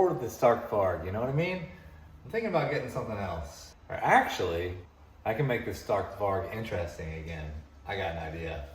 bored with the Stark VARG, you know what I mean? I'm thinking about getting something else. Or actually, I can make this Stark VARG interesting again. I got an idea.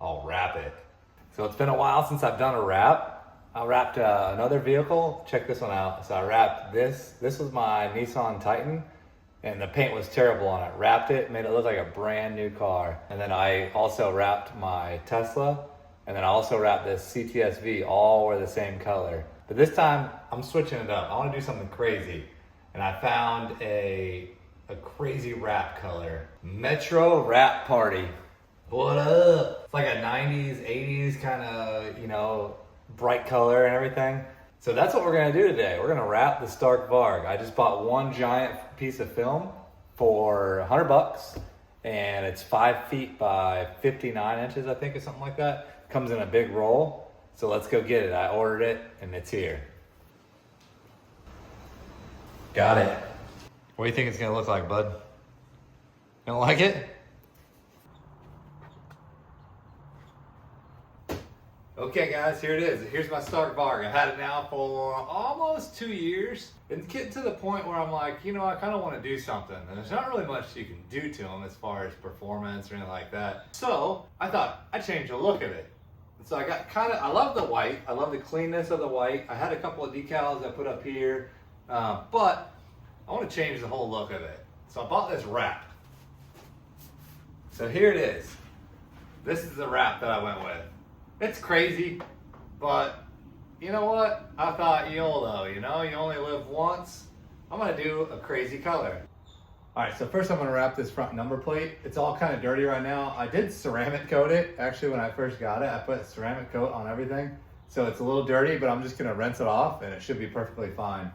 I'll wrap it. So it's been a while since I've done a wrap. I wrapped another vehicle. Check this one out. So I wrapped this. This was my Nissan Titan, and the paint was terrible on it. Wrapped it, made it look like a brand new car. And then I also wrapped my Tesla, and then I also wrapped this CTSV. All were the same color. But this time, I'm switching it up. I want to do something crazy. And I found a crazy wrap color. Metro Wrap Party. What up? It's like a 90s, 80s kind of, you know, bright color and everything. So that's what we're gonna do today. We're gonna wrap the Stark VARG. I just bought one giant piece of film for 100 bucks, and it's 5 feet by 59 inches, I think, or something like that. Comes in a big roll. So let's go get it. I ordered it and it's here. Got it. What do you think it's gonna look like, bud? You don't like it? Okay guys, here it is. Here's my Stark VARG. I've had it now for almost 2 years. It's getting to the point where I'm like, you know, I kind of want to do something. And there's not really much you can do to them as far as performance or anything like that. So I thought I'd change the look of it. So I got I love the white. I love the cleanness of the white. I had a couple of decals I put up here, but I want to change the whole look of it. So I bought this wrap. So here it is. This is the wrap that I went with. It's crazy, but you know what? I thought YOLO, you know, you only live once. I'm gonna do a crazy color. All right, so first I'm gonna wrap this front number plate. It's all kind of dirty right now. I did ceramic coat it. Actually, when I first got it, I put ceramic coat on everything. So it's a little dirty, but I'm just gonna rinse it off and it should be perfectly fine.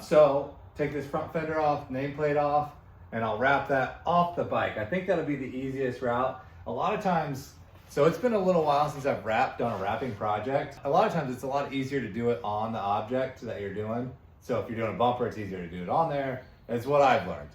So take this front fender off, nameplate off, and I'll wrap that off the bike. I think that'll be the easiest route. A lot of times, so it's been a little while since I've done a wrapping project. A lot of times it's a lot easier to do it on the object that you're doing. So if you're doing a bumper, it's easier to do it on there. It's what I've learned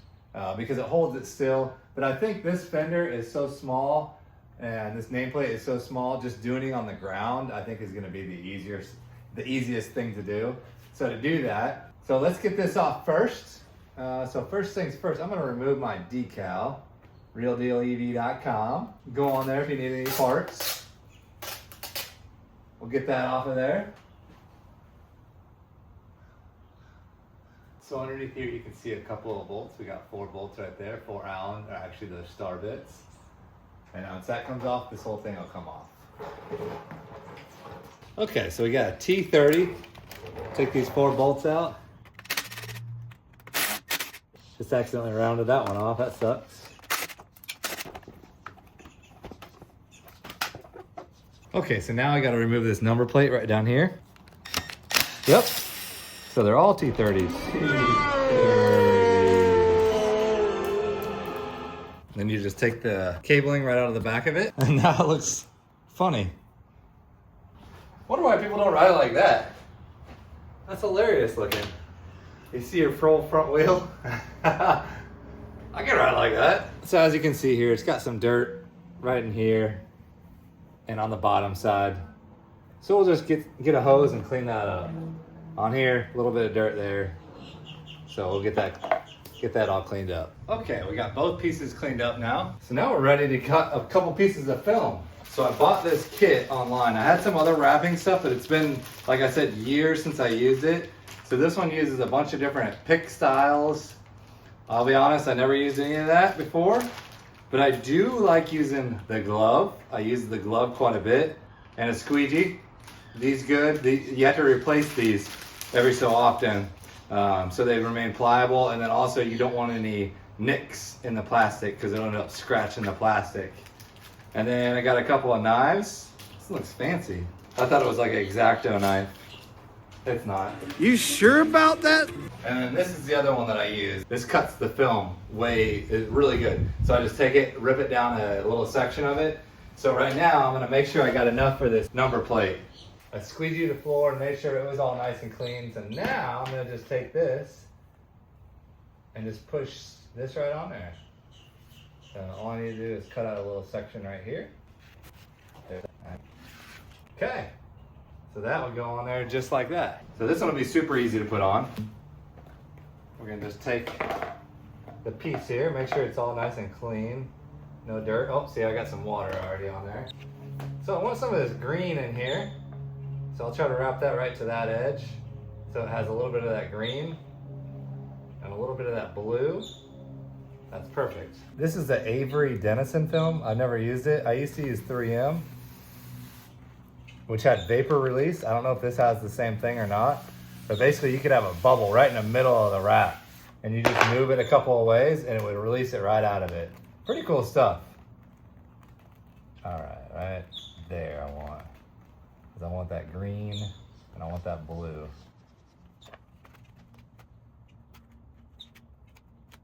because it holds it still. But I think this fender is so small and this nameplate is so small, just doing it on the ground, I think is gonna be the easiest thing to do. So to do that, so let's get this off first. So first things first, I'm gonna remove my decal. RealDealEV.com. Go on there if you need any parts. We'll get that off of there. So underneath here you can see a couple of bolts. We got 4 bolts right there, 4 Allen, or actually they're star bits. And once that comes off, this whole thing will come off. Okay, so we got a T30. Take these 4 bolts out. Just accidentally rounded that one off, that sucks. Okay, so now I got to remove this number plate right down here. Yep. So they're all T30s. Then you just take the cabling right out of the back of it, and now it looks funny. Wonder why people don't ride like that. That's hilarious looking. You see your full front wheel? I can ride like that. So as you can see here, it's got some dirt right in here and on the bottom side. So we'll just get a hose and clean that up. On here, a little bit of dirt there. So we'll get that all cleaned up. Okay, we got both pieces cleaned up now. So now we're ready to cut a couple pieces of film. So I bought this kit online. I had some other wrapping stuff, but it's been, like I said, years since I used it. So this one uses a bunch of different pick styles. I'll be honest, I never used any of that before. But I do like using the glove. I use the glove quite a bit. And a squeegee. These good. You have to replace these every so often so they remain pliable. And then also you don't want any nicks in the plastic because it'll end up scratching the plastic. And then I got a couple of knives. This looks fancy. I thought it was like an X-Acto knife. It's not. You sure about that? And then this is the other one that I use. This cuts the film really good. So I just take it, rip it down a little section of it. So right now I'm gonna make sure I got enough for this number plate. I squeegee the floor and made sure it was all nice and clean. So now I'm gonna just take this and just push this right on there. So all I need to do is cut out a little section right here. Okay, so that would go on there just like that. So this one will be super easy to put on. We're gonna just take the piece here, make sure it's all nice and clean. No dirt. Oh, see, I got some water already on there. So I want some of this green in here. So I'll try to wrap that right to that edge. So it has a little bit of that green and a little bit of that blue. That's perfect. This is the Avery Dennison film. I've never used it. I used to use 3M, which had vapor release. I don't know if this has the same thing or not, but basically you could have a bubble right in the middle of the wrap and you just move it a couple of ways and it would release it right out of it. Pretty cool stuff. All right, right there I want. Because I want that green and I want that blue.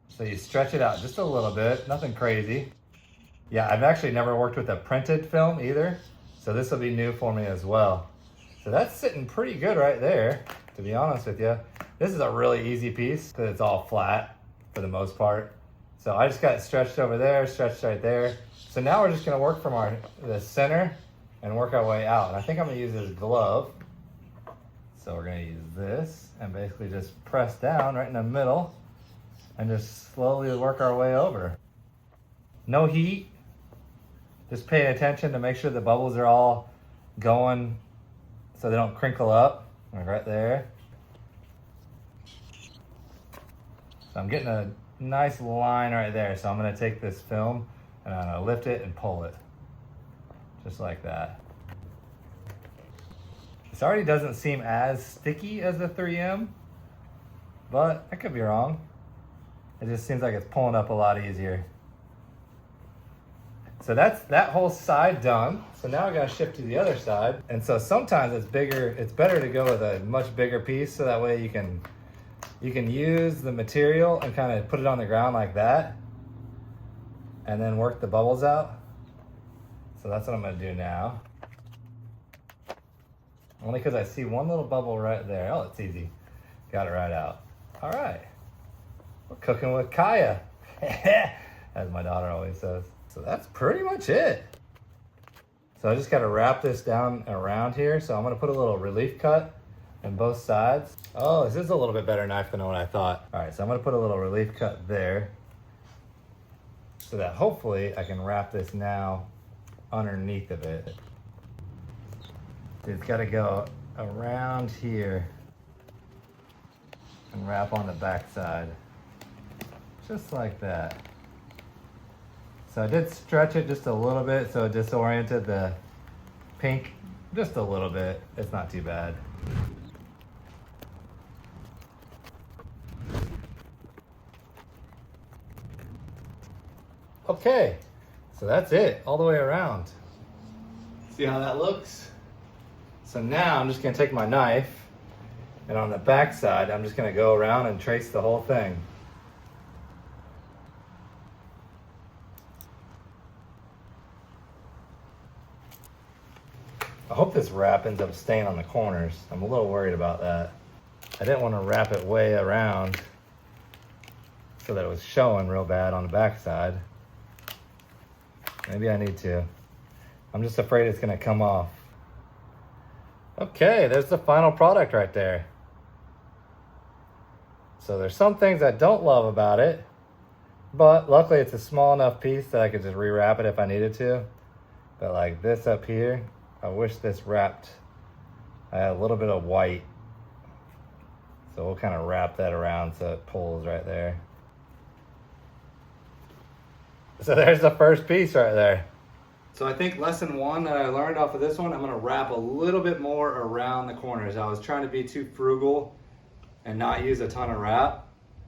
So you stretch it out just a little bit, nothing crazy. Yeah, I've actually never worked with a printed film either, so this will be new for me as well. So that's sitting pretty good right there, to be honest with you. This is a really easy piece because it's all flat for the most part. So I just got it stretched over there, stretched right there. So now we're just gonna work from the center and work our way out. And I think I'm gonna use this glove. So we're gonna use this and basically just press down right in the middle and just slowly work our way over. No heat, just pay attention to make sure the bubbles are all going so they don't crinkle up, like right there. So I'm getting a nice line right there. So I'm gonna take this film and I'm gonna lift it and pull it, just like that. This already doesn't seem as sticky as the 3M, but I could be wrong. It just seems like it's pulling up a lot easier. So that's that whole side done. So now I gotta shift to the other side. And so sometimes it's bigger, it's better to go with a much bigger piece so that way you can use the material and kind of put it on the ground like that and then work the bubbles out. So that's what I'm gonna do now. Only because I see one little bubble right there. Oh, it's easy. Got it right out. All right. We're cooking with Kaya, as my daughter always says. So that's pretty much it. So I just gotta wrap this down around here. So I'm gonna put a little relief cut on both sides. Oh, this is a little bit better knife than what I thought. All right, so I'm gonna put a little relief cut there so that hopefully I can wrap this now underneath of it. It's gotta go around here and wrap on the back side. Just like that. So I did stretch it just a little bit so it disoriented the pink just a little bit. It's not too bad. Okay, so that's it all the way around. See how that looks? So now I'm just gonna take my knife and on the back side, I'm just gonna go around and trace the whole thing. I hope this wrap ends up staying on the corners. I'm a little worried about that. I didn't want to wrap it way around so that it was showing real bad on the back side. Maybe I need to. I'm just afraid it's gonna come off. Okay, there's the final product right there. So there's some things I don't love about it, but luckily it's a small enough piece that I could just rewrap it if I needed to. But like this up here, I wish this wrapped, I had a little bit of white. So we'll kind of wrap that around so it pulls right there. So there's the first piece right there. So I think lesson one that I learned off of this one, I'm gonna wrap a little bit more around the corners. I was trying to be too frugal and not use a ton of wrap.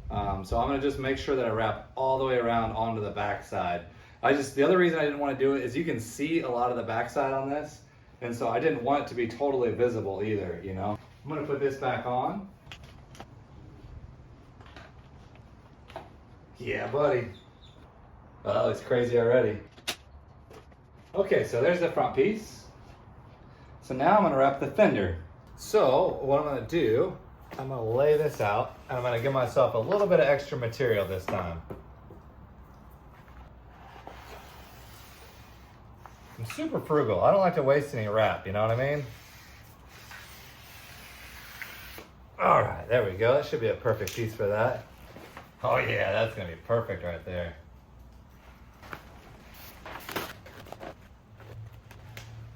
So I'm gonna just make sure that I wrap all the way around onto the back side. The other reason I didn't want to do it is you can see a lot of the backside on this. And so I didn't want it to be totally visible either, you know? I'm gonna put this back on. Yeah, buddy. Oh, it's crazy already. Okay, so there's the front piece. So now I'm gonna wrap the fender. So what I'm gonna do, I'm gonna lay this out and I'm gonna give myself a little bit of extra material this time. I'm super frugal. I don't like to waste any wrap, you know what I mean? All right, there we go. That should be a perfect piece for that. Oh yeah, that's gonna be perfect right there.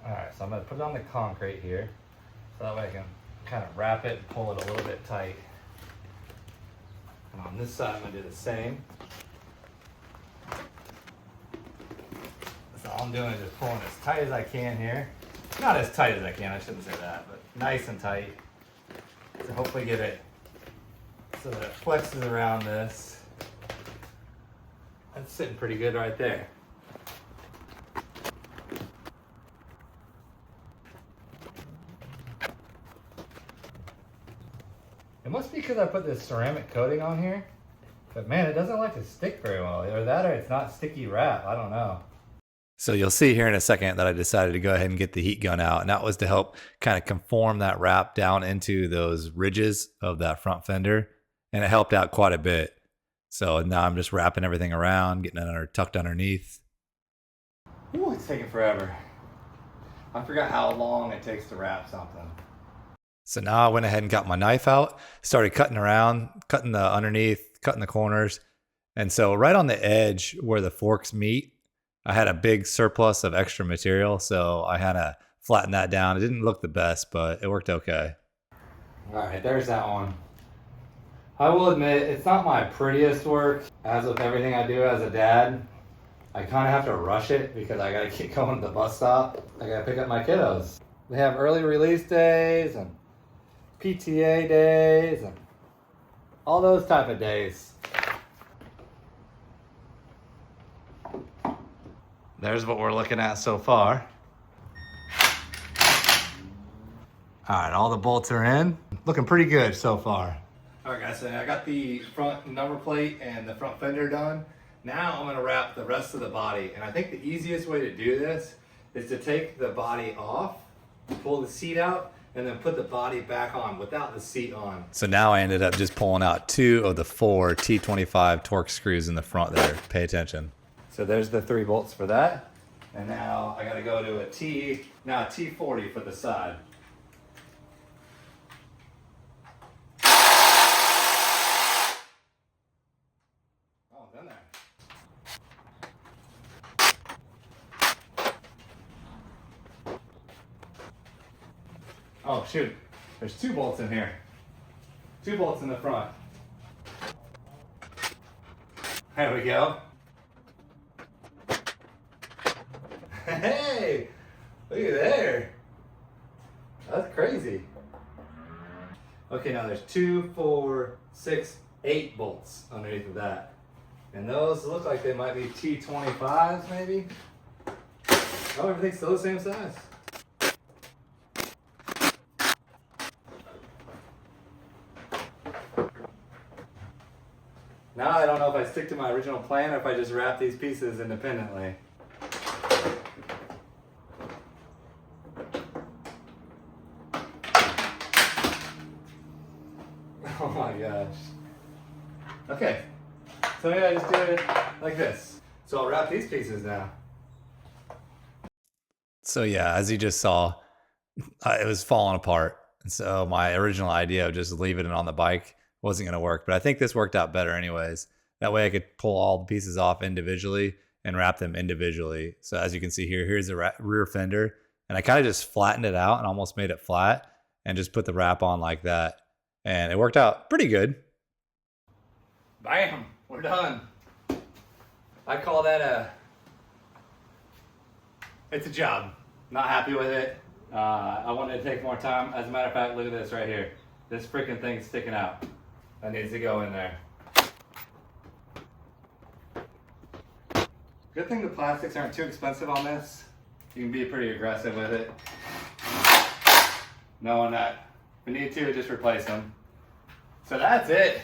All right, so I'm gonna put it on the concrete here, so that way I can kind of wrap it and pull it a little bit tight. And on this side, I'm gonna do the same. So all I'm doing is just pulling as tight as I can here. Not as tight as I can, I shouldn't say that, but nice and tight. To hopefully get it so that it flexes around this. That's sitting pretty good right there. It must be because I put this ceramic coating on here, but man, it doesn't like to stick very well. Either that or it's not sticky wrap, I don't know. So you'll see here in a second that I decided to go ahead and get the heat gun out, and that was to help kind of conform that wrap down into those ridges of that front fender, and it helped out quite a bit. So now I'm just wrapping everything around, getting it tucked underneath. Ooh, it's taking forever. I forgot how long it takes to wrap something. So now I went ahead and got my knife out, started cutting around, cutting the underneath, cutting the corners. And so right on the edge where the forks meet, I had a big surplus of extra material, so I had to flatten that down. It didn't look the best, but it worked okay. All right, there's that one. I will admit, it's not my prettiest work. As with everything I do as a dad, I kind of have to rush it because I got to get going to the bus stop. I got to pick up my kiddos. They have early release days and PTA days and all those type of days. There's what we're looking at so far. All right, all the bolts are in. Looking pretty good so far. All right guys, so I got the front number plate and the front fender done. Now I'm gonna wrap the rest of the body. And I think the easiest way to do this is to take the body off, pull the seat out, and then put the body back on without the seat on. So now I ended up just pulling out 2 of the 4 T25 Torx screws in the front there. Pay attention. So there's the 3 bolts for that. And now I gotta go to a T40 for the side. Oh, done there. Oh shoot, there's 2 bolts in here. 2 bolts in the front. There we go. Hey, look at there. That's crazy. Okay, now there's 2, 4, 6, 8 bolts underneath of that. And those look like they might be T25s maybe. Oh, everything's still the same size. Now I don't know if I stick to my original plan or if I just wrap these pieces independently. Oh my gosh. Okay, so maybe I just do it like this. So I'll wrap these pieces now. So yeah, as you just saw, it was falling apart. And so my original idea of just leaving it on the bike wasn't going to work. But I think this worked out better anyways. That way I could pull all the pieces off individually and wrap them individually. So as you can see here, here's the rear fender. And I kind of just flattened it out and almost made it flat and just put the wrap on like that. And it worked out pretty good. Bam, we're done. I call that it's a job. Not happy with it. I wanted to take more time. As a matter of fact, look at this right here. This freaking thing's sticking out. That needs to go in there. Good thing the plastics aren't too expensive on this. You can be pretty aggressive with it. Knowing that if we need to, just replace them. So that's it.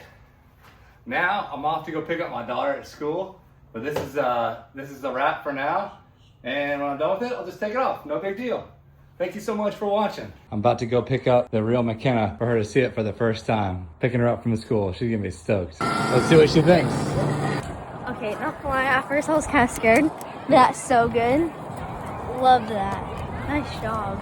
Now I'm off to go pick up my daughter at school. But this is the wrap for now. And when I'm done with it, I'll just take it off. No big deal. Thank you so much for watching. I'm about to go pick up the real McKenna for her to see it for the first time. Picking her up from the school. She's gonna be stoked. Let's see what she thinks. Okay, not gonna lie, at first I was kind of scared. That's so good. Love that. Nice job.